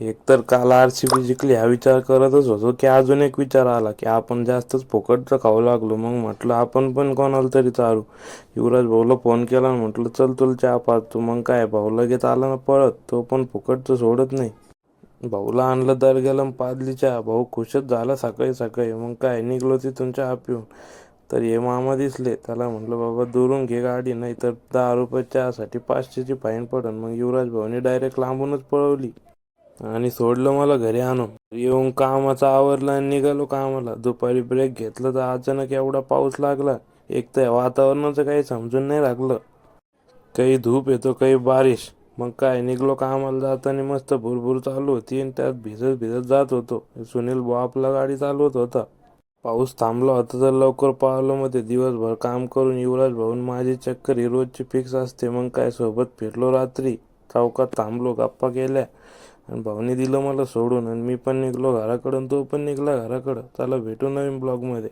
एकतर काल RCB जिंकली हा विचार करतच होतो की अजून एक विचार आला की आपण जास्तच फुकटचं खाऊ लागलो. मग म्हटलं आपण पण कोणाला तरी चारू. युवराज भाऊला फोन केला आणि म्हटलं चल तुला चहा पाजतो. मग काय भाऊ लगेच आला ना पळत. तो पण फुकटचं सोडत नाही. भाऊला आणलं दर्ग्याला आणि पाजली चहा. भाऊ खुशच झाला सकाळी सकाळी. मग काय निघलो तिथून चहा पिऊन. तर हे मामा दिसले. त्याला म्हटलं बाबा दुरून घे गाडी, नाही तर 10 रुपये चहासाठी 500ची फाईन पडन. मग युवराज भाऊने डायरेक्ट लांबूनच पळवली आणि सोडलं मला घरी आणून. येऊन कामाचं आवरलं आणि निघालो कामाला. दुपारी ब्रेक घेतलं तर अचानक एवढा पाऊस लागला. एक तर वातावरणाचं काही समजून नाही लागलं. काही धूप येतो काही बारिश. मग काय निघलो कामाला. जाताना मस्त भुरभुर चालू होती आणि त्यात भिजत भिजत जात होतो. सुनील भाऊ आपला गाडी चालवत होता. पाऊस थांबला होता तर लवकर पळालो. मध्ये दिवसभर काम करून युवराज भाऊन माझी चक्कर ही रोजची फिक्स असते. मग काय सोबत फिरलो. रात्री चौकात थांबलो, गप्पा केल्या आणि भाऊनी दिलं मला सोडून आणि मी पण निघलो घराकडून. तो पण निघला घराकडं. चला भेटू नवीन ब्लॉगमध्ये.